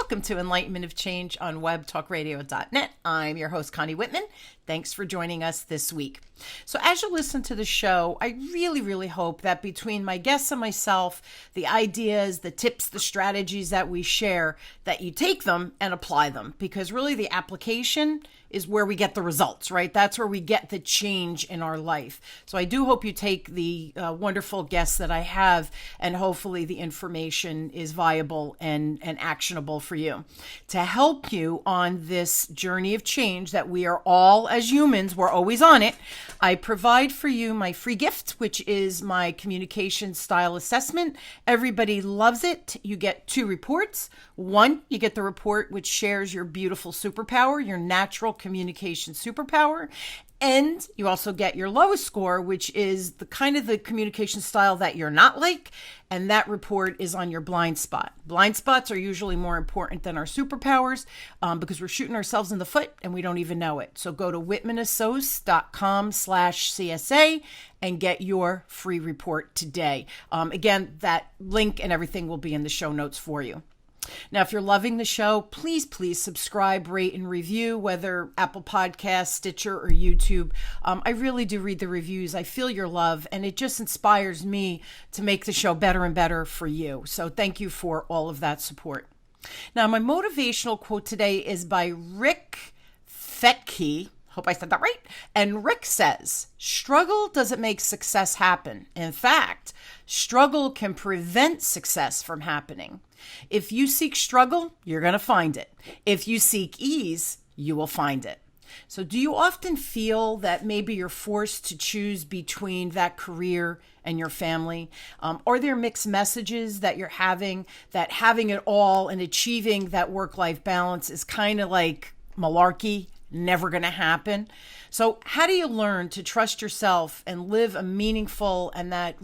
Welcome to Enlightenment of Change on webtalkradio.net. I'm your host, Connie Whitman. Thanks for joining us this week. So as you listen to the show, I really hope that between my guests and myself, the ideas, the tips, the strategies that we share, that you take them and apply them, because really the application is where we get the results, right? That's where we get the change in our life. So I do hope you take the wonderful guests that I have, and hopefully the information is viable and actionable for you. To help you on this journey of change that we are all, as humans, we're always on it, I provide for you my free gift, which is my communication style assessment. Everybody loves it. You get 2 reports. One, you get the report which shares your beautiful superpower, your natural communication superpower. And you also get your lowest score, which is the kind of the communication style that you're not like. And that report is on your blind spot. Blind spots are usually more important than our superpowers because we're shooting ourselves in the foot and we don't even know it. So go to whitmanassociates.com/CSA and get your free report today. Again, that link and everything will be in the show notes for you. Now, if you're loving the show, please subscribe, rate, and review, whether Apple Podcasts, Stitcher, or YouTube. I really do read the reviews. I feel your love, and it just inspires me to make the show better and better for you. So thank you for all of that support. Now, my motivational quote today is by Rick Fettke. Hope I said that right. And Rick says, struggle doesn't make success happen. In fact, struggle can prevent success from happening. If you seek struggle, you're going to find it. If you seek ease, you will find it. So do you often feel that maybe you're forced to choose between that career and your family? Are there mixed messages that you're having, that having it all and achieving that work-life balance is kind of like malarkey, never going to happen? So how do you learn to trust yourself and live a meaningful and that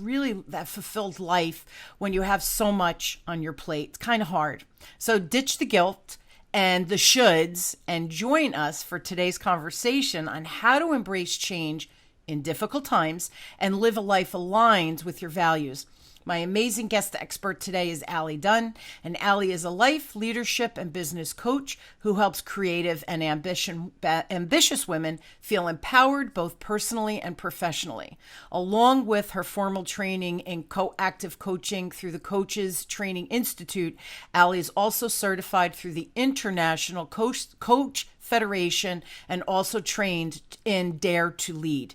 fulfilled life when you have so much on your plate? It's kind of hard. So ditch the guilt and the shoulds and join us for today's conversation on how to embrace change in difficult times and live a life aligned with your values. My amazing guest expert today is Ali Dunn, and Ali is a life, leadership, and business coach who helps creative and ambitious women feel empowered both personally and professionally. Along with her formal training in active coaching through the Coaches Training Institute, Ali is also certified through the International Coach Federation and also trained in Dare to Lead.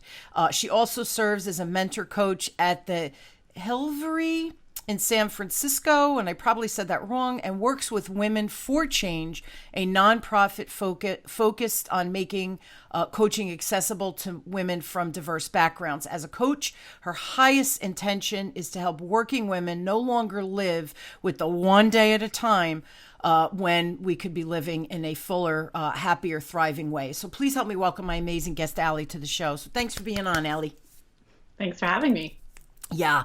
She also serves as a mentor coach at the Hilvery in San Francisco, and I probably said that wrong, and works with Women for Change, a nonprofit focused on making coaching accessible to women from diverse backgrounds. As a coach, her highest intention is to help working women no longer live with the one day at a time when we could be living in a fuller, happier, thriving way. So please help me welcome my amazing guest, Ali, to the show. So thanks for being on, Ali. Thanks for having me. Yeah.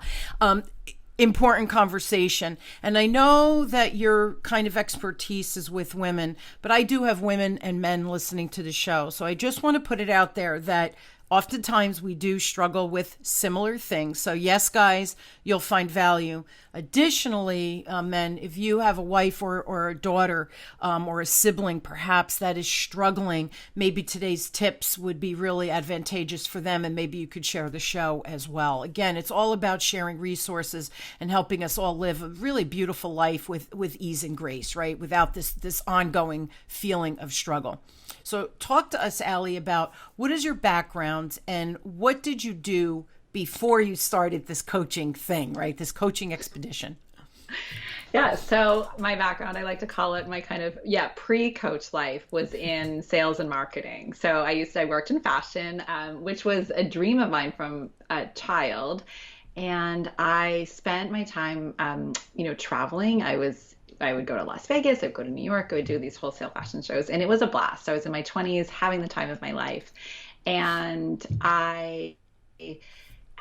Important conversation. And I know that your kind of expertise is with women, but I do have women and men listening to the show. So I just want to put it out there that oftentimes we do struggle with similar things. So yes, guys, you'll find value. Additionally, men, if you have a wife or a daughter or a sibling perhaps that is struggling, maybe today's tips would be really advantageous for them, and maybe you could share the show as well. Again, it's all about sharing resources and helping us all live a really beautiful life with ease and grace, right? Without this ongoing feeling of struggle. So talk to us, Ali, about what is your background and what did you do before you started this coaching thing, right? This coaching expedition. Yeah, so my background, I like to call it my kind of, pre-coach life was in sales and marketing. So I worked in fashion, which was a dream of mine from a child. And I spent my time, traveling. I would go to Las Vegas, I would go to New York, I would do these wholesale fashion shows, and it was a blast. I was in my 20s having the time of my life. And I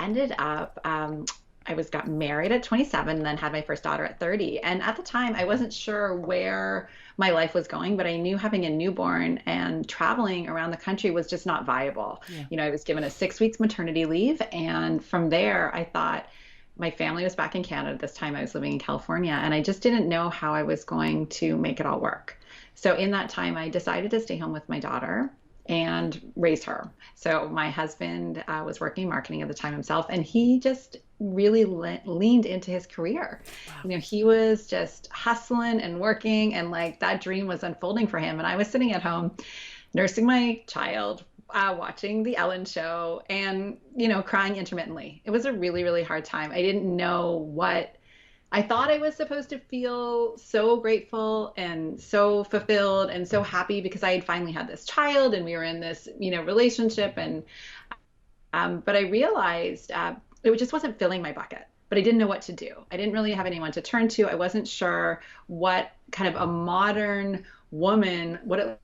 ended up, got married at 27 and then had my first daughter at 30. And at the time, I wasn't sure where my life was going, but I knew having a newborn and traveling around the country was just not viable. Yeah. I was given a 6 weeks maternity leave. And from there, I thought, my family was back in Canada at this time. I was living in California, and I just didn't know how I was going to make it all work. So in that time, I decided to stay home with my daughter and raise her. So my husband was working marketing at the time himself, and he just really leaned into his career. Wow. You know, he was just hustling and working, and like that dream was unfolding for him. And I was sitting at home nursing my child, watching the Ellen show, and, you know, crying intermittently. It was a really, really hard time. I didn't know what I thought. I was supposed to feel so grateful and so fulfilled and so happy because I had finally had this child and we were in this, you know, relationship. And, but I realized it just wasn't filling my bucket, but I didn't know what to do. I didn't really have anyone to turn to. I wasn't sure what kind of a modern woman, what it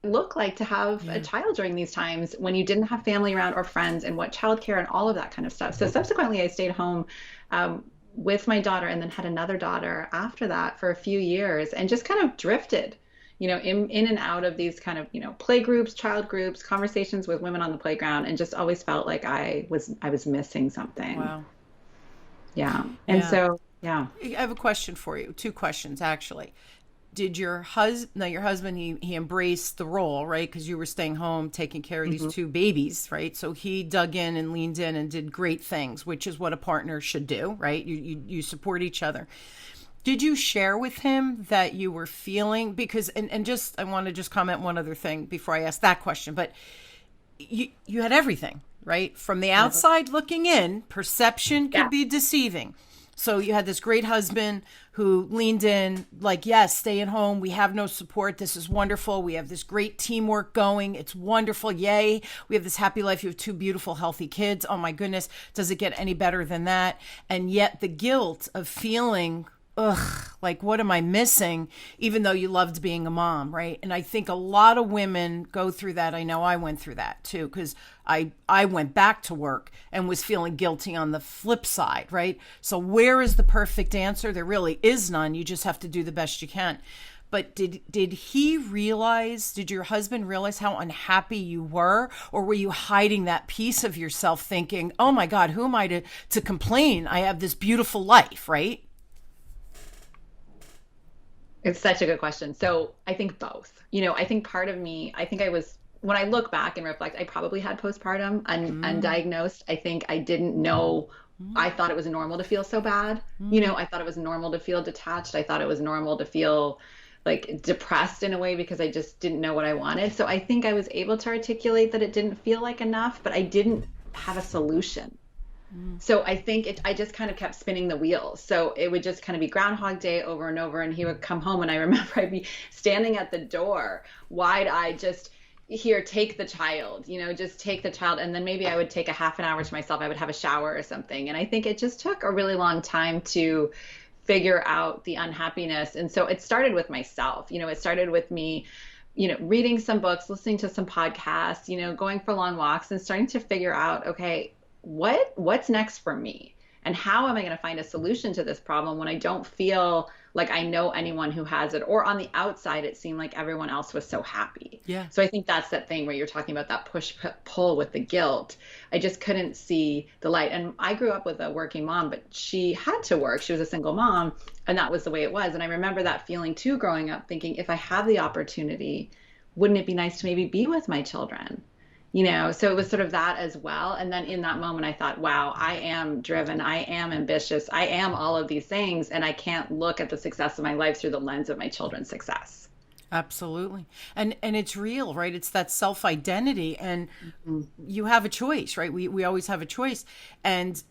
looked like to have a child during these times when you didn't have family around or friends, and what childcare and all of that kind of stuff. So subsequently I stayed home, with my daughter, and then had another daughter after that for a few years, and just kind of drifted, you know, in and out of these kind of, you know, play groups, child groups, conversations with women on the playground, and just always felt like I was missing something. Wow. Yeah. And so, yeah. I have a question for you. 2 questions, actually. Did your husband, he embraced the role, right? Because you were staying home, taking care of these 2 babies, right? So he dug in and leaned in and did great things, which is what a partner should do, right? You support each other. Did you share with him that you were feeling, because, and just, I want to just comment one other thing before I ask that question, but you had everything, right? From the outside looking in, perception could be deceiving. So you had this great husband who leaned in, like, yes, stay at home. We have no support. This is wonderful. We have this great teamwork going. It's wonderful. Yay. We have this happy life. You have 2 beautiful, healthy kids. Oh my goodness. Does it get any better than that? And yet the guilt of feeling, like, what am I missing? Even though you loved being a mom, right? And I think a lot of women go through that. I know I went through that too, because I went back to work and was feeling guilty on the flip side, right? So where is the perfect answer? There really is none. You just have to do the best you can. But did your husband realize how unhappy you were? Or were you hiding that piece of yourself thinking, oh my God, who am I to complain? I have this beautiful life, right? It's such a good question. So I think both. You know, I think part of me, when I look back and reflect, I probably had postpartum undiagnosed. I think I didn't know. I thought it was normal to feel so bad. You know, I thought it was normal to feel detached. I thought it was normal to feel like depressed in a way because I just didn't know what I wanted. So I think I was able to articulate that it didn't feel like enough, but I didn't have a solution. So I think I just kind of kept spinning the wheels. So it would just kind of be Groundhog Day over and over. And he would come home, and I remember I'd be standing at the door, wide-eyed, just here, take the child, you know, just take the child. And then maybe I would take a half an hour to myself. I would have a shower or something. And I think it just took a really long time to figure out the unhappiness. And so it started with myself. You know, it started with me, you know, reading some books, listening to some podcasts, you know, going for long walks, and starting to figure out, okay, what's next for me, and how am I going to find a solution to this problem when I don't feel like I know anyone who has it, or on the outside it seemed like everyone else was so happy. Yeah. So I think that's that thing where you're talking about that push pull with the guilt. I just couldn't see the light. And I grew up with a working mom, but she had to work. She was a single mom, and that was the way it was. And I remember that feeling too, growing up, thinking, if I have the opportunity, wouldn't it be nice to maybe be with my children? You know, so it was sort of that as well. And then in that moment, I thought, wow, I am driven. I am ambitious. I am all of these things. And I can't look at the success of my life through the lens of my children's success. Absolutely. And it's real, right? It's that self-identity, and you have a choice, right? We always have a choice. And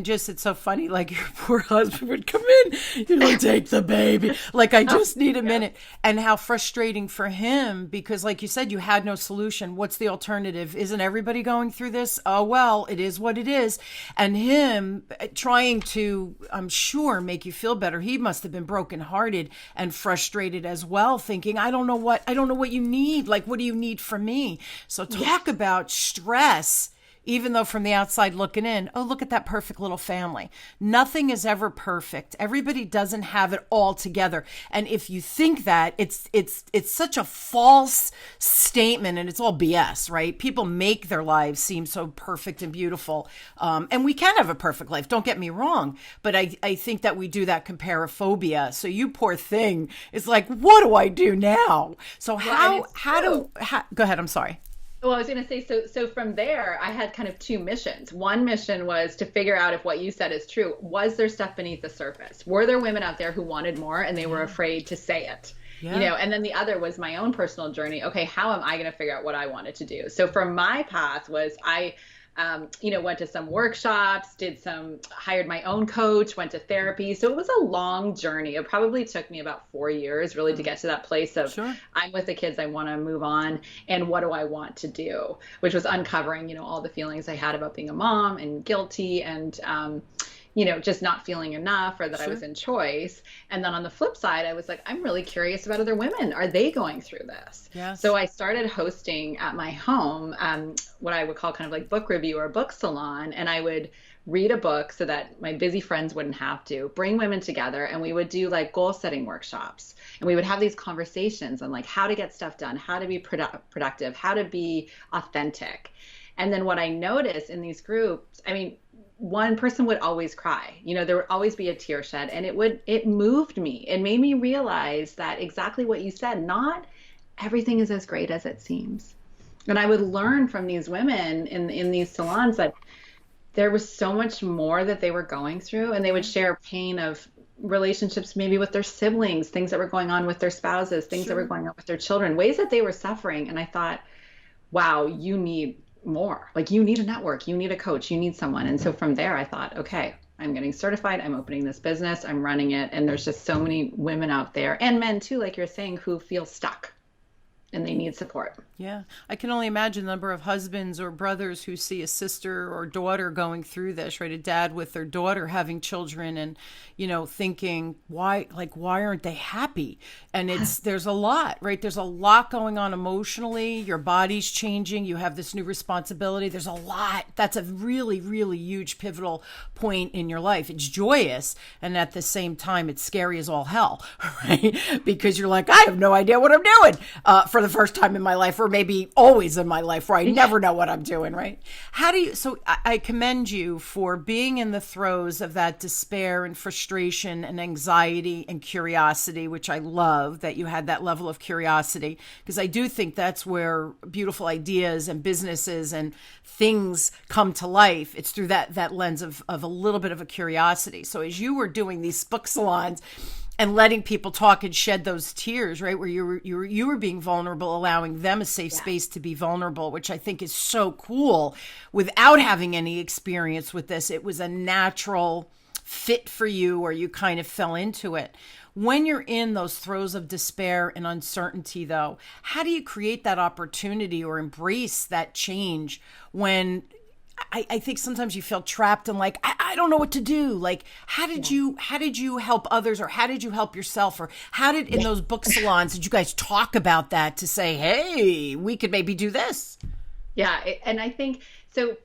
just, it's so funny, like, your poor husband would come in, you know, take the baby, like, I just need a minute. And how frustrating for him, because like you said, you had no solution. What's the alternative? Isn't everybody going through this? Oh, well, it is what it is. And him trying to, I'm sure, make you feel better. He must have been brokenhearted and frustrated as well, thinking, I don't know what you need. Like, what do you need from me? So talk about stress even though from the outside looking in, oh, look at that perfect little family. Nothing is ever perfect. Everybody doesn't have it all together. And if you think that, it's such a false statement, and it's all BS, right? People make their lives seem so perfect and beautiful. And we can have a perfect life, don't get me wrong. But I think that we do that comparaphobia. So you poor thing is like, what do I do now? So how go ahead, I'm sorry. Well, I was going to say, so from there, I had kind of two missions. One mission was to figure out if what you said is true. Was there stuff beneath the surface? Were there women out there who wanted more and they were afraid to say it? Yeah. And then the other was my own personal journey. Okay, how am I going to figure out what I wanted to do? So for my path was I went to some workshops, hired my own coach, went to therapy. So it was a long journey. It probably took me about 4 years really to get to that place of I'm with the kids, I want to move on. And what do I want to do? Which was uncovering, all the feelings I had about being a mom and guilty and, just not feeling enough or that I was in choice. And then on the flip side, I was like, I'm really curious about other women. Are they going through this? Yes. So I started hosting at my home, what I would call kind of like book review or book salon. And I would read a book so that my busy friends wouldn't have to, bring women together, and we would do like goal setting workshops. And we would have these conversations on like how to get stuff done, how to be productive, how to be authentic. And then what I noticed in these groups, one person would always cry. There would always be a tear shed, and it moved me. It made me realize that exactly what you said, not everything is as great as it seems. And I would learn from these women in these salons that there was so much more that they were going through, and they would share pain of relationships, maybe with their siblings, things that were going on with their spouses, things that were going on with their children, ways that they were suffering. And I thought, wow, you need more. Like, you need a network, you need a coach, you need someone. And so from there, I thought, okay, I'm getting certified, I'm opening this business, I'm running it. And there's just so many women out there, and men too, like you're saying, who feel stuck and they need support. Yeah. I can only imagine the number of husbands or brothers who see a sister or daughter going through this, right? A dad with their daughter having children and, thinking, why aren't they happy? And there's a lot, right? There's a lot going on emotionally. Your body's changing. You have this new responsibility. There's a lot. That's a really, really huge pivotal point in your life. It's joyous. And at the same time, it's scary as all hell, right? Because you're like, I have no idea what I'm doing for the first time in my life, or maybe always in my life, where I never know what I'm doing, right? So I commend you for being in the throes of that despair and frustration and anxiety and curiosity, which I love that you had that level of curiosity, because I do think that's where beautiful ideas and businesses and things come to life. It's through that lens of a little bit of a curiosity. So as you were doing these book salons and letting people talk and shed those tears, right, where you were being vulnerable, allowing them a safe space to be vulnerable, which I think is so cool. Without having any experience with this, it was a natural fit for you, or you kind of fell into it. When you're in those throes of despair and uncertainty, though, how do you create that opportunity or embrace that change when I think sometimes you feel trapped and like, I don't know what to do. Like, how did you help others, or how did you help yourself, or in those book salons, did you guys talk about that to say, hey, we could maybe do this? Yeah. And I think, so,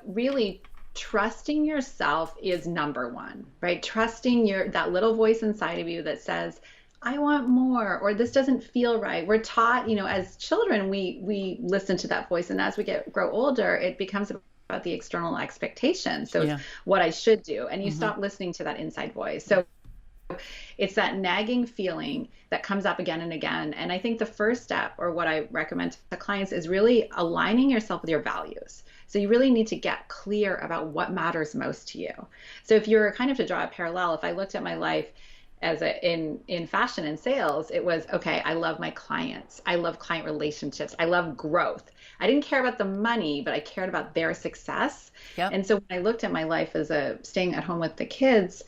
really trusting yourself is number one, right? Trusting that little voice inside of you that says, I want more, or this doesn't feel right. We're taught, as children, we listen to that voice. And as we grow older, it becomes about the external expectations. So it's what I should do. And you stop listening to that inside voice. So it's that nagging feeling that comes up again and again. And I think the first step, or what I recommend to clients, is really aligning yourself with your values. So you really need to get clear about what matters most to you. So if you're kind of, to draw a parallel, if I looked at my life as in fashion and sales, it was, okay, I love my clients. I love client relationships. I love growth. I didn't care about the money, but I cared about their success. Yep. And so when I looked at my life as staying at home with the kids,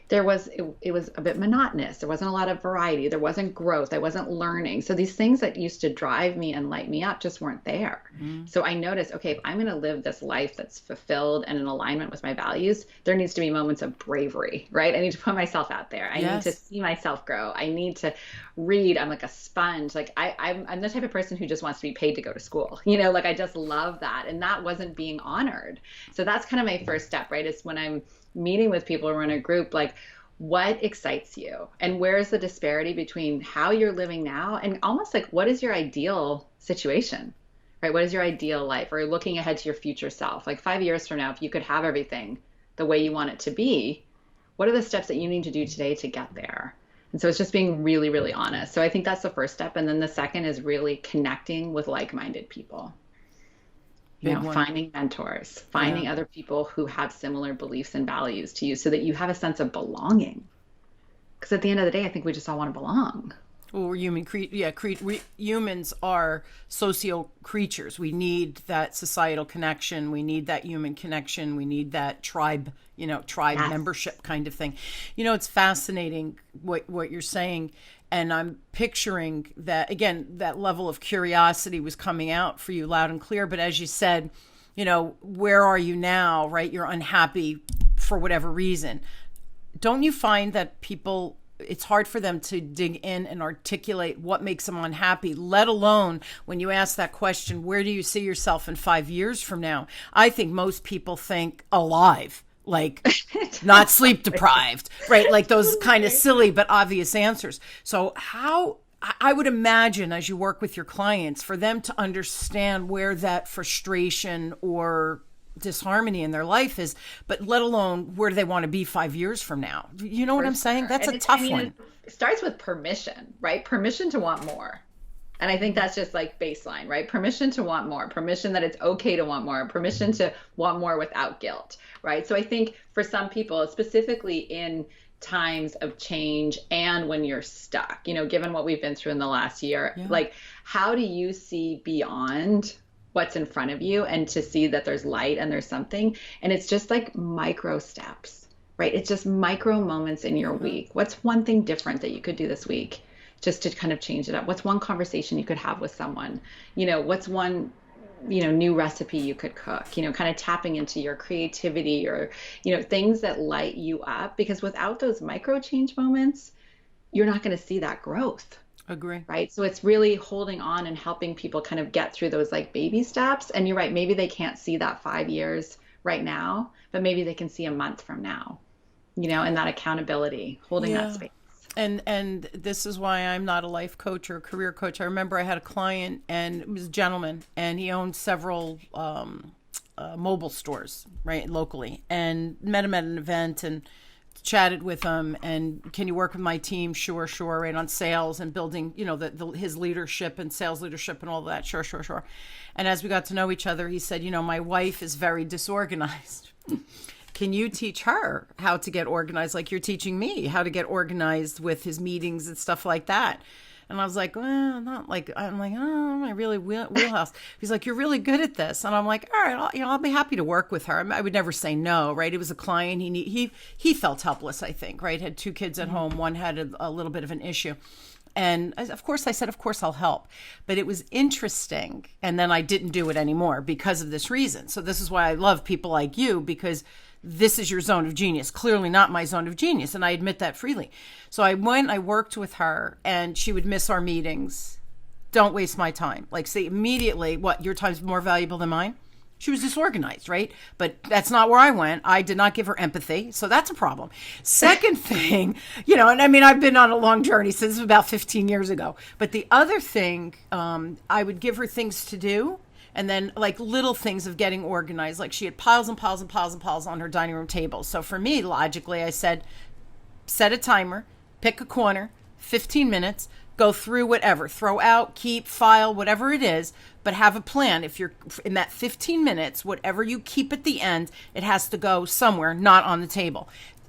it was a bit monotonous. There wasn't a lot of variety. There wasn't growth. I wasn't learning. So these things that used to drive me and light me up just weren't there. So I noticed, okay, if I'm going to live this life that's fulfilled and in alignment with my values, there needs to be moments of bravery, right? I need to put myself out there. I need to see myself grow. I need to read. I'm like a sponge. Like I'm the type of person who just wants to be paid to go to school. Like I just love that. And that wasn't being honored. So that's kind of my first step, right? Is when I'm meeting with people or in a group, like, what excites you and where's the disparity between how you're living now and almost like what is your ideal situation, right? What is your ideal life, or looking ahead to your future self, like 5 years from now, if you could have everything the way you want it to be, what are the steps that you need to do today to get there? And so it's just being really, really honest. So I think that's the first step. And then the second is really connecting with like-minded people. Finding mentors, finding other people who have similar beliefs and values to you so that you have a sense of belonging. Because at the end of the day, I think we just all want to belong. Well, we're humans are social creatures. We need that societal connection. We need that human connection. We need that tribe membership kind of thing. It's fascinating what you're saying. And I'm picturing that, again, that level of curiosity was coming out for you loud and clear. But as you said, where are you now, right? You're unhappy for whatever reason. Don't you find that people, it's hard for them to dig in and articulate what makes them unhappy, let alone when you ask that question, where do you see yourself in 5 years from now? I think most people think alive. Like not sleep deprived, right? Like those kind of silly but obvious answers. So how, I would imagine as you work with your clients, for them to understand where that frustration or disharmony in their life is, but let alone where do they want to be 5 years from now? You know what I'm saying? That's a tough one. It starts with permission, right? Permission to want more. And I think that's just like baseline, right? Permission to want more, permission that it's okay to want more, permission to want more without guilt, right? So I think for some people, specifically in times of change and when you're stuck, given what we've been through in the last year, like how do you see beyond what's in front of you and to see that there's light and there's something? And it's just like micro steps, right? It's just micro moments in your week. What's one thing different that you could do this week? Just to kind of change it up. What's one conversation you could have with someone? What's one, new recipe you could cook? Kind of tapping into your creativity or, things that light you up. Because without those micro change moments, you're not going to see that growth. Agree. Right. So it's really holding on and helping people kind of get through those like baby steps. And you're right. Maybe they can't see that 5 years right now, but maybe they can see a month from now, and that accountability, holding that space. And this is why I'm not a life coach or a career coach. I remember I had a client, and it was a gentleman, and he owned several mobile stores, right, locally, and met him at an event and chatted with him. And can you work with my team? Sure, right, on sales and building, his leadership and sales leadership and all that. Sure. And as we got to know each other, he said, my wife is very disorganized. Can you teach her how to get organized like you're teaching me how to get organized with his meetings and stuff like that? And I was like, well, not like, I'm like, oh, my really wheelhouse. He's like, you're really good at this. And I'm like, all right, I'll be happy to work with her. I would never say no, right? It was a client. He felt helpless, I think, right? Had 2 kids at home. One had a little bit of an issue. And of course, I said, of course, I'll help. But it was interesting. And then I didn't do it anymore because of this reason. So this is why I love people like you, because this is your zone of genius. Clearly not my zone of genius. And I admit that freely. So I worked with her, and she would miss our meetings. Don't waste my time. Like, say immediately, what, your time's more valuable than mine? She was disorganized, right? But that's not where I went. I did not give her empathy. So that's a problem. Second thing, and I mean, I've been on a long journey since about 15 years ago. But the other thing, I would give her things to do. And then like little things of getting organized. Like she had piles and piles and piles and piles on her dining room table. So for me, logically, I said, set a timer, pick a corner, 15 minutes, go through whatever, throw out, keep, file, whatever it is, but have a plan. If you're in that 15 minutes, whatever you keep at the end, it has to go somewhere, not on the table.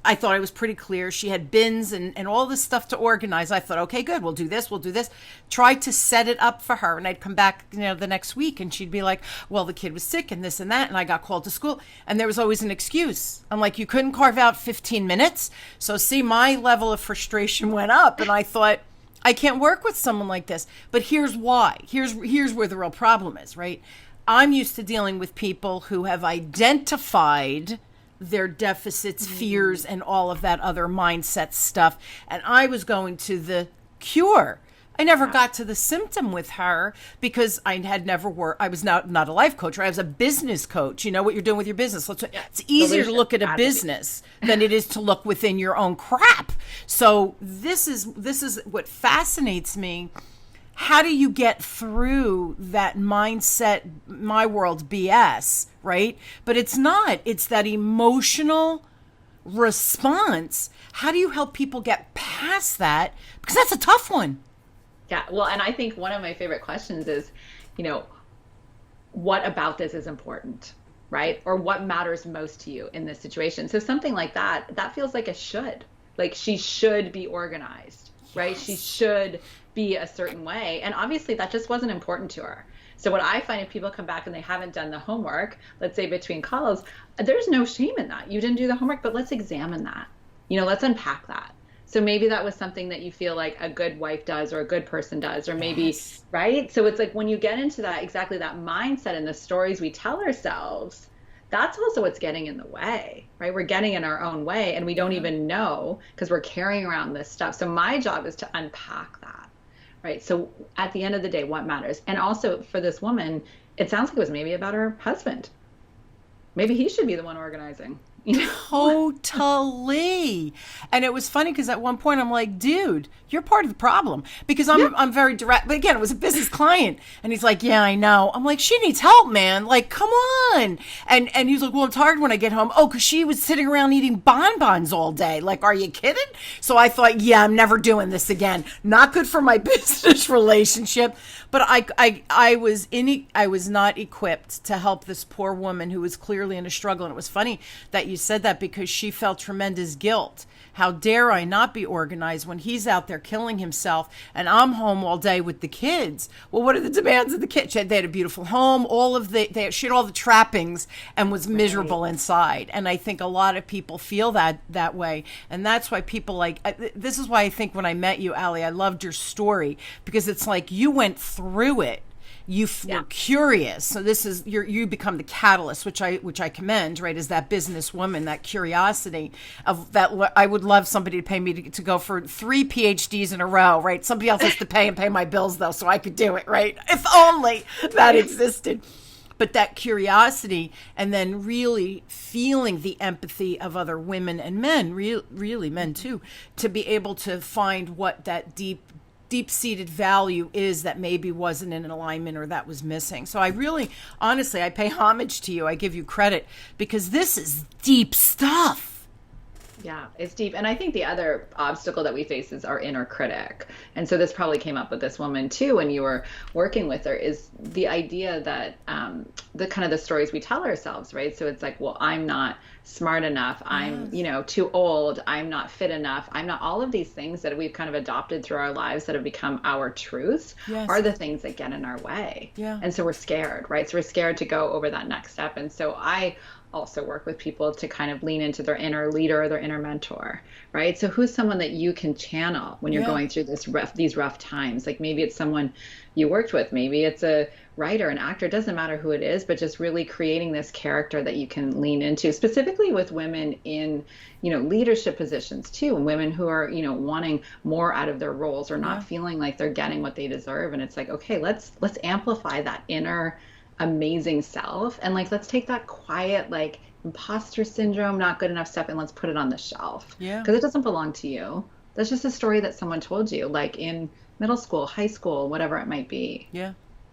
I thought I was pretty clear. She had bins and all this stuff to organize. I thought, okay, good. We'll do this. We'll do this. Tried to set it up for her. And I'd come back, the next week and she'd be like, well, the kid was sick and this and that. And I got called to school. And there was always an excuse. I'm like, you couldn't carve out 15 minutes. So see, my level of frustration went up. And I thought, I can't work with someone like this. But here's why. Here's where the real problem is, right? I'm used to dealing with people who have identified their deficits, fears, and all of that other mindset stuff. And I was going to the cure. I never got to the symptom with her because I had never worked. I was not a life coach, right? I was a business coach. You know what you're doing with your business. It's easier to look at a business than it is to look within your own crap. So this is what fascinates me. How do you get through that mindset, my world BS, right? But it's not. It's that emotional response. How do you help people get past that? Because that's a tough one. Yeah. Well, and I think one of my favorite questions is, what about this is important, right? Or what matters most to you in this situation? So something like that feels like a should. Like she should be organized, right? She should be a certain way. And obviously that just wasn't important to her. So what I find if people come back and they haven't done the homework, let's say between calls, there's no shame in that. You didn't do the homework, but let's examine that. Let's unpack that. So maybe that was something that you feel like a good wife does or a good person does, or maybe, right? So it's like when you get into that, exactly that mindset and the stories we tell ourselves, that's also what's getting in the way, right? We're getting in our own way and we don't even know because we're carrying around this stuff. So my job is to unpack that. Right. So at the end of the day, what matters? And also for this woman, it sounds like it was maybe about her husband. Maybe he should be the one organizing. Totally. And it was funny because at one point I'm like, dude, you're part of the problem because I'm very direct. But again, it was a business client. And he's like, yeah, I know. I'm like, she needs help, man. Like, come on. And he's like, well, it's hard when I get home. Oh, because she was sitting around eating bonbons all day. Like, are you kidding? So I thought, yeah, I'm never doing this again. Not good for my business relationship. But I was not equipped to help this poor woman who was clearly in a struggle. And it was funny that you said that because she felt tremendous guilt. How dare I not be organized when he's out there killing himself and I'm home all day with the kids? Well, what are the demands of the kids? They had a beautiful home, she had all the trappings and was miserable inside. And I think a lot of people feel that way. And that's why people this is why I think when I met you, Ali, I loved your story because it's like you went through it. You were curious. So this is you become the catalyst, which I commend, right? As that businesswoman, that curiosity of that. I would love somebody to pay me to go for 3 PhDs in a row, right? Somebody else has to pay my bills though, so I could do it, right? If only that existed. But that curiosity and then really feeling the empathy of other women and men, really men too, to be able to find what that deep-seated value is that maybe wasn't in alignment or that was missing. So I really, honestly, I pay homage to you. I give you credit because this is deep stuff. Yeah, it's deep. And I think the other obstacle that we face is our inner critic. And so this probably came up with this woman too when you were working with her, is the idea that the kind of the stories we tell ourselves, right? So it's like, well, I'm not smart enough. I'm, too old. I'm not fit enough. I'm not, all of these things that we've kind of adopted through our lives that have become our truths are the things that get in our way. Yeah. And so we're scared, right? So we're scared to go over that next step. And so I also work with people to kind of lean into their inner leader or their inner mentor, right? So who's someone that you can channel when you're going through these rough times? Like maybe it's someone you worked with, maybe it's a writer, an actor, it doesn't matter who it is, but just really creating this character that you can lean into, specifically with women in, leadership positions too, and women who are, wanting more out of their roles or not feeling like they're getting what they deserve. And it's like, okay, let's amplify that inner amazing self, and let's take that quiet imposter syndrome, not good enough stuff, and let's put it on the shelf, because it doesn't belong to you. That's just a story that someone told you, like in middle school, high school, whatever it might be.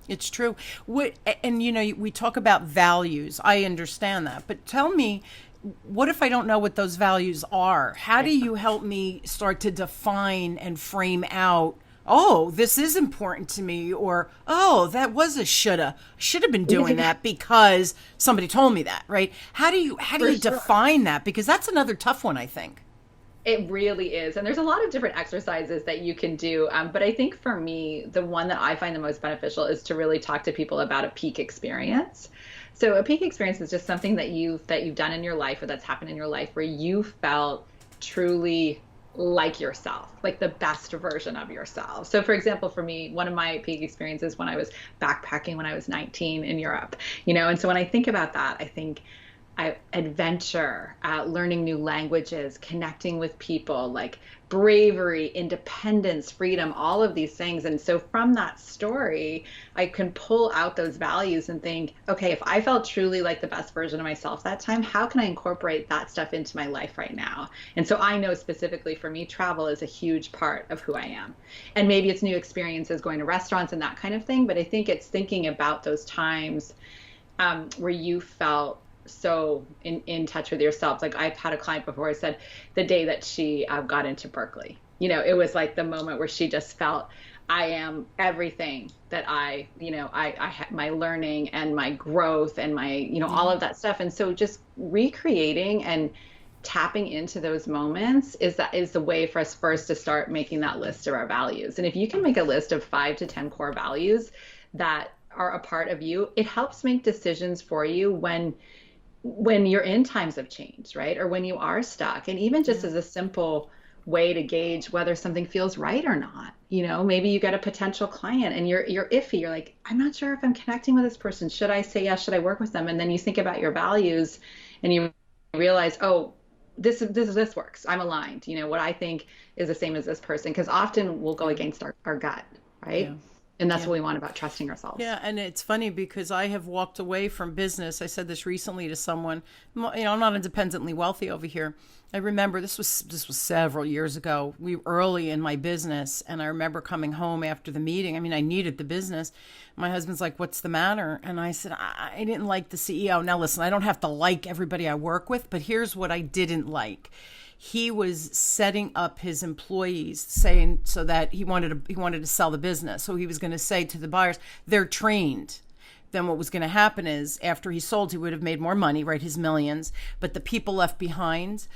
It's true. We talk about values. I understand that, but tell me, what if I don't know what those values are? How do you help me start to define and frame out, oh, this is important to me, or, oh, that was a should have been doing that because somebody told me that, right? How do you define that? Because that's another tough one, I think. It really is. And there's a lot of different exercises that you can do. But I think for me, the one that I find the most beneficial is to really talk to people about a peak experience. So a peak experience is just something that you've done in your life or that's happened in your life where you felt truly like yourself, like the best version of yourself. So for example, for me, one of my peak experiences when I was backpacking when I was 19 in Europe, and so when I think about that, I think adventure, learning new languages, connecting with people, like bravery, independence, freedom, all of these things. And so from that story, I can pull out those values and think, okay, if I felt truly like the best version of myself that time, how can I incorporate that stuff into my life right now? And so I know specifically for me, travel is a huge part of who I am. And maybe it's new experiences, going to restaurants and that kind of thing. But I think it's thinking about those times where you felt so in touch with yourself. Like I've had a client before who said the day that she got into Berkeley, it was like the moment where she just felt I am everything that I had, my learning and my growth and my, all of that stuff. And so just recreating and tapping into those moments is the way for us first to start making that list of our values. And if you can make a list of 5 to 10 core values that are a part of you, it helps make decisions for you when you're in times of change, right? Or when you are stuck. And even just as a simple way to gauge whether something feels right or not. Maybe you get a potential client and you're iffy. You're like, I'm not sure if I'm connecting with this person. Should I say yes? Should I work with them? And then you think about your values and you realize, oh, this works. I'm aligned. What I think is the same as this person. Because often we'll go against our gut, right? Yeah. And that's what we want about trusting ourselves. Yeah, and it's funny because I have walked away from business. I said this recently to someone. I'm not independently wealthy over here. I remember this was several years ago. We were early in my business, and I remember coming home after the meeting. I mean, I needed the business. My husband's like, "What's the matter?" And I said, "I didn't like the CEO." Now, listen, I don't have to like everybody I work with, but here's what I didn't like. He was setting up his employees saying so that he wanted to sell the business. So he was going to say to the buyers, they're trained. Then what was going to happen is after he sold, he would have made more money, right? His millions. But the people left behind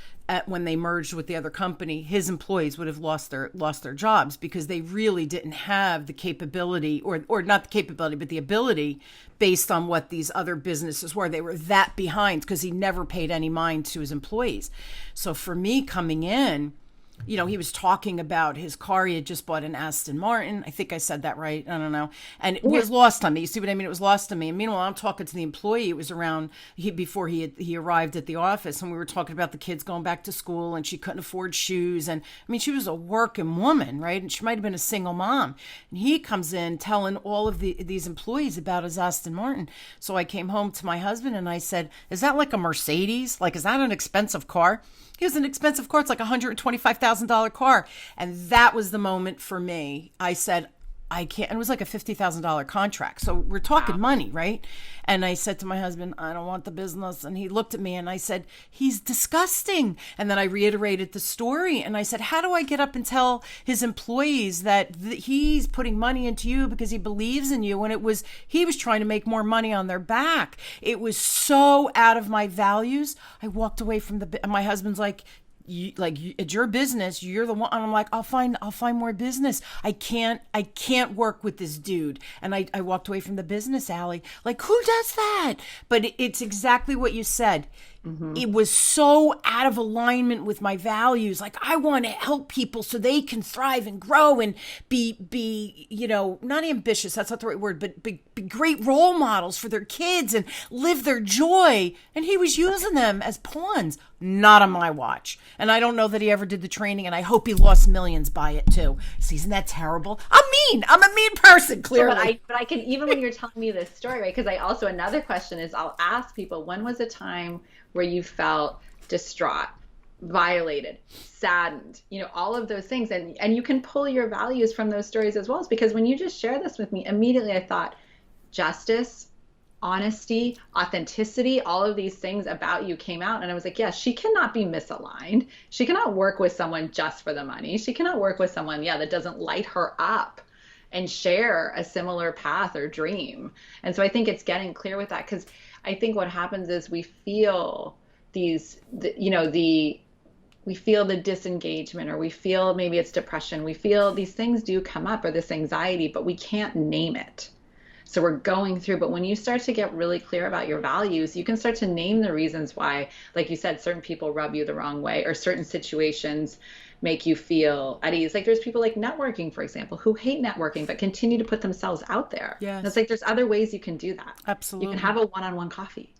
when they merged with the other company, his employees would have lost their jobs because they really didn't have the capability or not the capability, but the ability based on what these other businesses were. They were that behind because he never paid any mind to his employees. So for me coming in, he was talking about his car. He had just bought an Aston Martin. I think I said that right. I don't know. And it was lost on me. You see what I mean? It was lost on me. And meanwhile, I'm talking to the employee. It was around before he arrived at the office. And we were talking about the kids going back to school and she couldn't afford shoes. And I mean, she was a working woman, right? And she might have been a single mom. And he comes in telling all of these employees about his Aston Martin. So I came home to my husband and I said, is that like a Mercedes? Like, is that an expensive car? It was an expensive car. It's like a $125,000 car. And that was the moment for me. I said, I can't. And it was like a $50,000 contract. So we're talking money, right? And I said to my husband, I don't want the business. And he looked at me and I said, he's disgusting. And then I reiterated the story. And I said, how do I get up and tell his employees that he's putting money into you because he believes in you? And he was trying to make more money on their back. It was so out of my values. I walked away from my husband's like, it's your business. You're the one. And I'm like, I'll find more business. I can't work with this dude. And I walked away from the business, Ali. Like, who does that? But it's exactly what you said. Mm-hmm. It was so out of alignment with my values. Like, I want to help people so they can thrive and grow and be not ambitious. That's not the right word, but be great role models for their kids and live their joy. And he was using them as pawns. Not on my watch. And I don't know that he ever did the training, and I hope he lost millions by it too. See, isn't that terrible? I'm mean. I'm a mean person, clearly. But I can, even when you're telling me this story, right? Because another question is I'll ask people, when was a time where you felt distraught, violated, saddened, all of those things. And you can pull your values from those stories as well. Because when you just share this with me, immediately I thought justice, honesty, authenticity, all of these things about you came out. And I was like, yeah, she cannot be misaligned. She cannot work with someone just for the money. She cannot work with someone, that doesn't light her up and share a similar path or dream. And so I think it's getting clear with that, because I think what happens is we feel the we feel the disengagement, or we feel maybe it's depression. We feel these things do come up, or this anxiety, but we can't name it. So we're going through, but when you start to get really clear about your values, you can start to name the reasons why, like you said, certain people rub you the wrong way, or certain situations make you feel at ease. Like there's people like networking, for example, who hate networking, but continue to put themselves out there. Yes. And it's like, there's other ways you can do that. Absolutely. You can have a one-on-one coffee,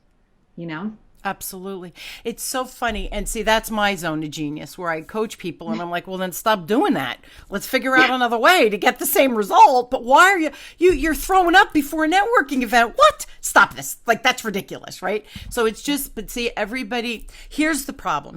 you know? Absolutely. It's so funny. And see, that's my zone of genius, where I coach people and I'm like, well, then stop doing that. Let's figure out another way to get the same result. But why are you're throwing up before a networking event? What? Stop this. Like, that's ridiculous, right? So it's just, but see, everybody, here's the problem.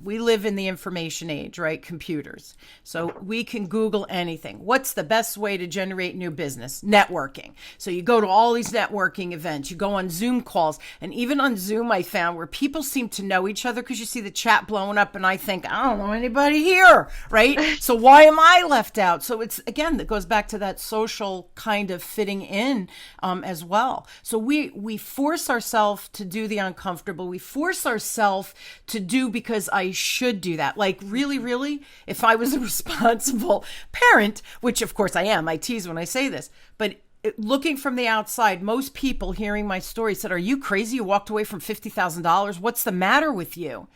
We live in the information age, right? Computers. So we can Google anything. What's the best way to generate new business? Networking. So you go to all these networking events, you go on Zoom calls, and even on Zoom, I found where people seem to know each other, because you see the chat blowing up and I think, I don't know anybody here, right? So why am I left out? So it's, again, that goes back to that social kind of fitting in as well. So we force ourselves to do the uncomfortable. We force ourselves to do because I should do that. Like, really, if I was a responsible parent, which of course I am, I tease when I say this, but looking from the outside, most people hearing my story said, are you crazy? You walked away from $50,000. What's the matter with you?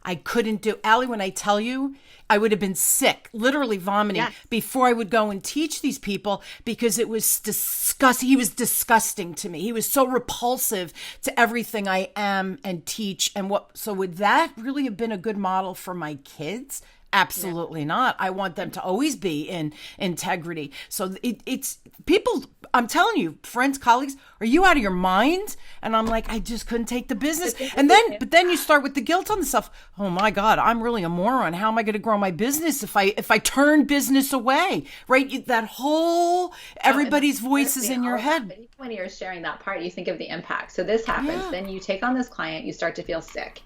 I couldn't do, Ali, when I tell you, I would have been sick, literally vomiting before I would go and teach these people, because it was disgusting. He was disgusting to me. He was so repulsive to everything I am and teach. And so would that really have been a good model for my kids? Absolutely not. I want them to always be in integrity. So it's people, I'm telling you, friends, colleagues, are you out of your mind? And I'm like, I just couldn't take the business. But then you start with the guilt on the stuff. Oh my God, I'm really a moron. How am I going to grow my business if I turn business away? Right? That whole, everybody's voice is in your head. When you're sharing that part, you think of the impact. So this happens. Then you take on this client, you start to feel sick.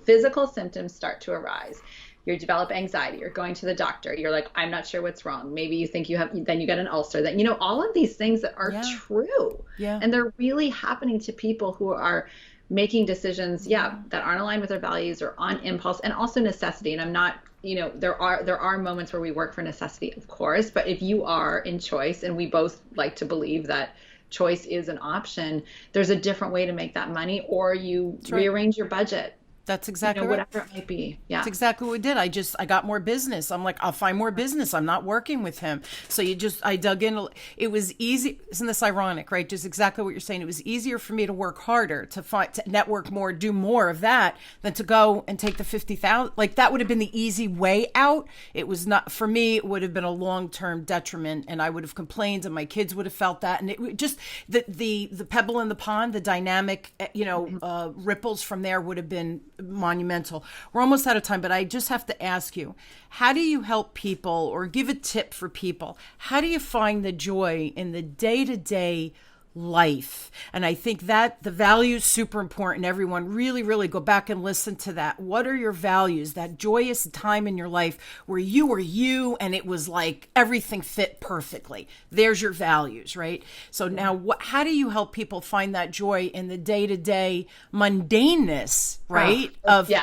Physical symptoms start to arise. You develop anxiety, you're going to the doctor, you're like, I'm not sure what's wrong. Maybe you think then you get an ulcer, that, all of these things that are true. Yeah. And they're really happening to people who are making decisions, that aren't aligned with their values, or on impulse, and also necessity. And I'm not, there are moments where we work for necessity, of course, but if you are in choice, and we both like to believe that choice is an option, there's a different way to make that money, or you rearrange your budget. That's exactly right. Whatever it might be. Yeah. That's exactly what we did. I got more business. I'm like, I'll find more business. I'm not working with him. So I dug in. It was easy. Isn't this ironic, right? Just exactly what you're saying. It was easier for me to work harder, to network more, do more of that, than to go and take the 50,000. Like, that would have been the easy way out. It was not, for me, it would have been a long-term detriment, and I would have complained, and my kids would have felt that. And it just, the pebble in the pond, the dynamic, ripples from there would have been monumental. We're almost out of time, but I just have to ask you, how do you help people, or give a tip for people? How do you find the joy in the day-to-day life? And I think that the value is super important. Everyone really go back and listen to that. What are your values? That joyous time in your life where you were you and it was like everything fit perfectly. There's your values, right? So now how do you help people find that joy in the day-to-day mundaneness, right?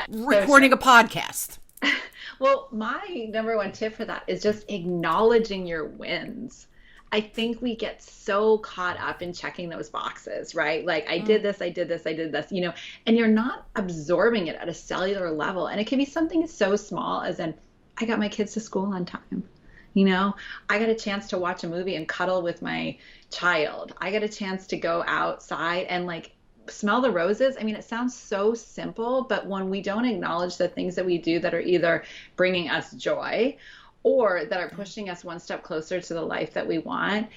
Recording a podcast? Well, my number one tip for that is just acknowledging your wins. I think we get so caught up in checking those boxes, right? Like, I did this, and you're not absorbing it at a cellular level. And it can be something so small as in, I got my kids to school on time. I got a chance to watch a movie and cuddle with my child. I got a chance to go outside and smell the roses. I mean, it sounds so simple, but when we don't acknowledge the things that we do that are either bringing us joy or that are pushing us one step closer to the life that we want,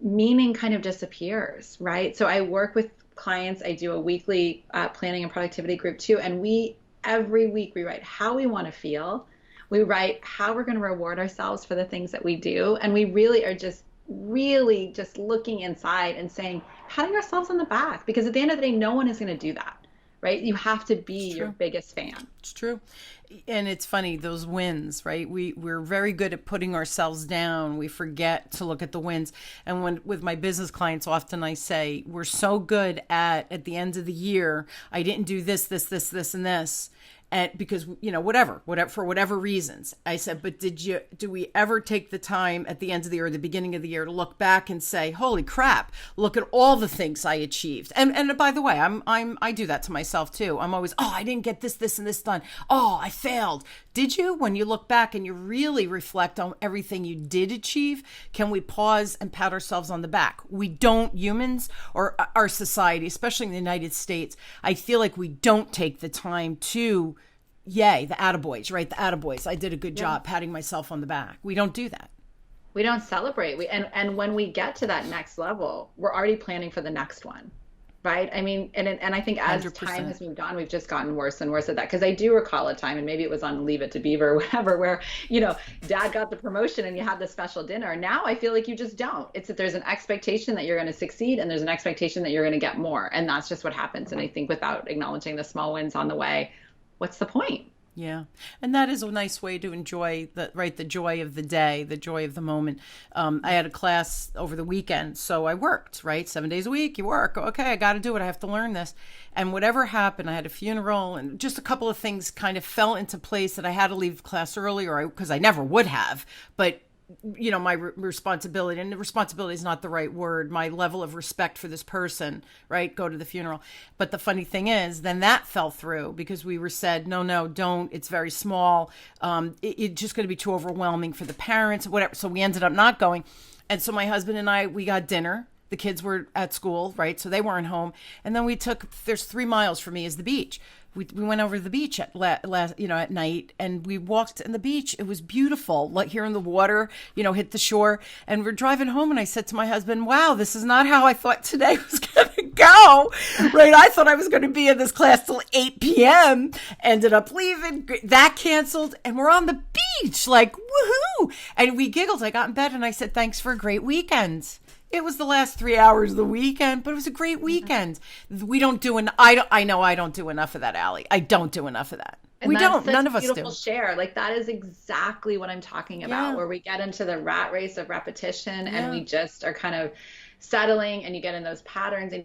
meaning kind of disappears, right? So I work with clients. I do a weekly planning and productivity group too. And every week we write how we want to feel. We write how we're going to reward ourselves for the things that we do. And we really are just looking inside and saying, patting ourselves on the back, because at the end of the day, no one is going to do that, right? You have to be your biggest fan. It's true. And it's funny, those wins, right? We're very good at putting ourselves down. We forget to look at the wins. And with my business clients, often I say, we're so good at the end of the year, I didn't do this, and this. And because, whatever, for whatever reasons, I said, but do we ever take the time at the end of the year or the beginning of the year to look back and say, holy crap, look at all the things I achieved. And by the way, I do that to myself too. I'm always, I didn't get this and this done. Oh, I failed. Did you? When you look back and you really reflect on everything you did achieve, can we pause and pat ourselves on the back? We don't, humans or our society, especially in the United States, I feel like we don't take the time to, yay, the attaboys, right? The attaboys. I did a good job, patting myself on the back. We don't do that. We don't celebrate. And when we get to that next level, we're already planning for the next one. Right. I mean, and I think as 100%. Time has moved on, we've just gotten worse and worse at that. Because I do recall a time, and maybe it was on Leave It to Beaver or whatever, where, dad got the promotion and you had the special dinner. Now I feel like you just don't. It's that there's an expectation that you're going to succeed and there's an expectation that you're going to get more. And that's just what happens. And I think without acknowledging the small wins on the way, what's the point? Yeah. And that is a nice way to enjoy the joy of the day, the joy of the moment. I had a class over the weekend, so I worked, right? 7 days a week, you work. Okay, I got to do it. I have to learn this. And whatever happened, I had a funeral and just a couple of things kind of fell into place that I had to leave class early because I never would have. But my responsibility, and the responsibility is not the right word, my level of respect for this person, right? Go to the funeral. But the funny thing is, then that fell through because we were said, no, don't. It's very small. It's just going to be too overwhelming for the parents, whatever. So we ended up not going. And so my husband and I, we got dinner. The kids were at school, right? So they weren't home. And then there's 3 miles for me is the beach. We went over to the beach at night, and we walked on the beach. It was beautiful, like hearing the water, hit the shore. And we're driving home, and I said to my husband, wow, this is not how I thought today was going to go, right? I thought I was going to be in this class till 8 p.m., ended up leaving, that canceled, and we're on the beach, like, woohoo. And we giggled. I got in bed, and I said, thanks for a great weekend. It was the last 3 hours of the weekend, but it was a great weekend. We don't do I know I don't do enough of that, Ali. I don't do enough of that. And we don't. None of us do. Beautiful share. Like that is exactly what I'm talking about, where we get into the rat race of repetition and we just are kind of settling, and you get in those patterns and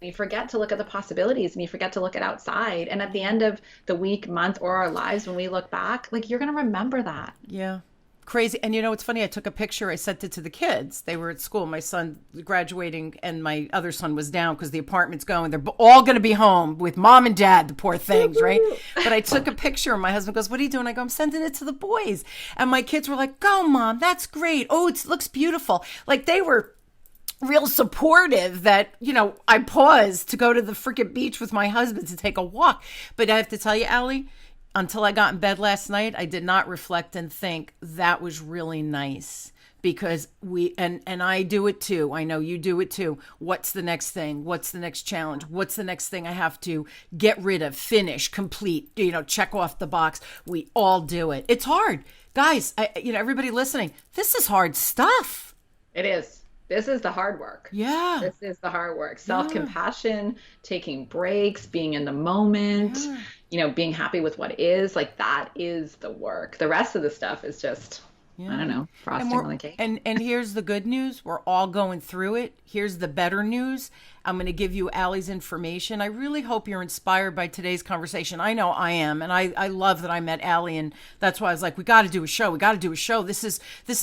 you forget to look at the possibilities, and you forget to look at outside. And at the end of the week, month, or our lives, when we look back, like you're going to remember that. Yeah. Crazy. And it's funny, I took a picture, I sent it to the kids. They were at school, my son graduating, and my other son was down because the apartment's going. They're all going to be home with mom and dad, the poor things, right? But I took a picture, and my husband goes, what are you doing? I go, I'm sending it to the boys. And my kids were like, go, Mom, that's great. Oh, it looks beautiful. Like they were real supportive that, I paused to go to the freaking beach with my husband to take a walk. But I have to tell you, Ali, until I got in bed last night, I did not reflect and think that was really nice, because and I do it too. I know you do it too. What's the next thing? What's the next challenge? What's the next thing I have to get rid of, finish, complete, check off the box. We all do it. It's hard. Guys, everybody listening, this is hard stuff. It is. This is the hard work. Yeah. This is the hard work. Self-compassion, taking breaks, being in the moment, being happy with what is, like that is the work. The rest of the stuff is just, I don't know, frosting on the cake. And here's the good news. We're all going through it. Here's the better news. I'm going to give you Ali's information. I really hope you're inspired by today's conversation. I know I am. And I love that I met Ali. And that's why I was like, we got to do a show. We got to do a show. This is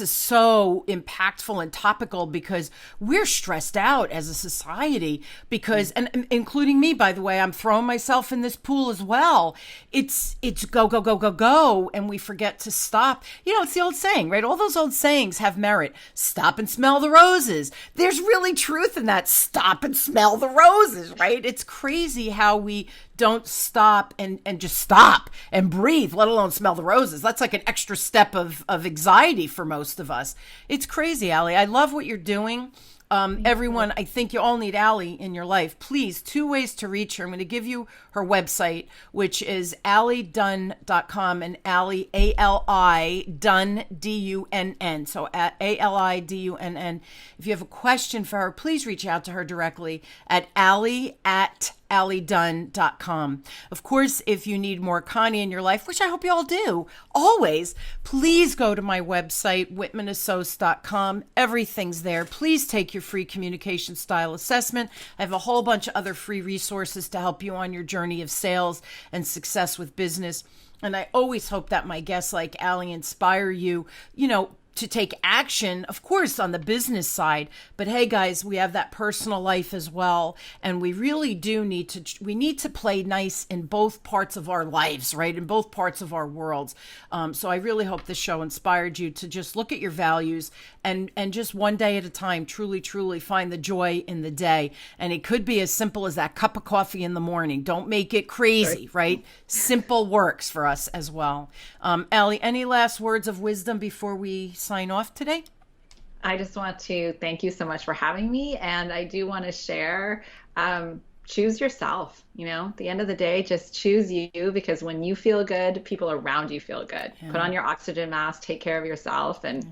so impactful and topical because we're stressed out as a society because, and including me, by the way, I'm throwing myself in this pool as well. It's go, go, go, go, go. And we forget to stop. It's the old saying, right? All those old sayings have merit. Stop and smell the roses. There's really truth in that. Stop and smell the roses, right? It's crazy how we don't stop and just stop and breathe, let alone smell the roses. That's like an extra step of anxiety for most of us. It's crazy, Ali. I love what you're doing. Everyone, I think you all need Ali in your life. Please, 2 ways to reach her. I'm going to give you her website, which is alidunn.com, and Ali, A-L-I, Dunn, D-U-N-N. So A-L-I-D-U-N-N. If you have a question for her, please reach out to her directly at Ali at alidunn.com. Of course, if you need more Connie in your life, which I hope you all do, always, please go to my website, whitmanassociates.com. Everything's there. Please take your free communication style assessment. I have a whole bunch of other free resources to help you on your journey of sales and success with business. And I always hope that my guests like Ali inspire you, to take action, of course, on the business side. But hey, guys, we have that personal life as well. And we really do need to play nice in both parts of our lives, right? In both parts of our worlds. So I really hope this show inspired you to just look at your values and just one day at a time, truly, truly find the joy in the day. And it could be as simple as that cup of coffee in the morning. Don't make it crazy, right? Simple works for us as well. Ali, any last words of wisdom before we sign off today? I just want to thank you so much for having me. And I do want to share, choose yourself. At the end of the day, just choose you, because when you feel good, people around you feel good. Yeah. Put on your oxygen mask, take care of yourself, and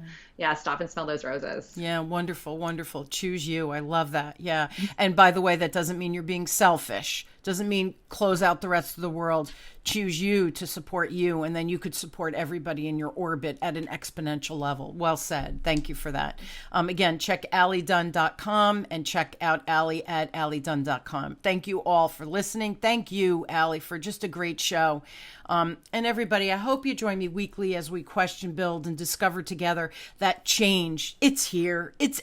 stop and smell those roses. Yeah, wonderful, wonderful. Choose you. I love that. Yeah. And by the way, that doesn't mean you're being selfish. Doesn't mean close out the rest of the world. Choose you to support you, and then you could support everybody in your orbit at an exponential level. Well said. Thank you for that. Again, check alidunn.com and check out Ali at alidunn.com. Thank you all for listening. Thank you, Ali, for just a great show. And everybody, I hope you join me weekly as we question, build, and discover together that change. It's here. It's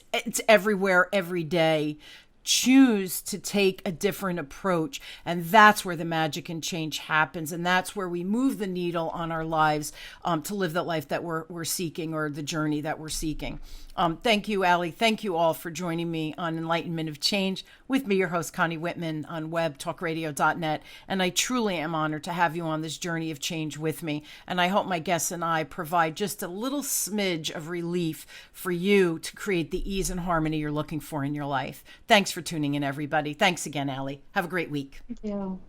everywhere, every day. Choose to take a different approach, and that's where the magic and change happens, and that's where we move the needle on our lives to live that life that we're seeking, or the journey that we're seeking. Thank you, Ali. Thank you all for joining me on Enlightenment of Change with me, your host, Connie Whitman, on webtalkradio.net. And I truly am honored to have you on this journey of change with me. And I hope my guests and I provide just a little smidge of relief for you to create the ease and harmony you're looking for in your life. Thanks for tuning in, everybody. Thanks again, Ali. Have a great week. Thank you.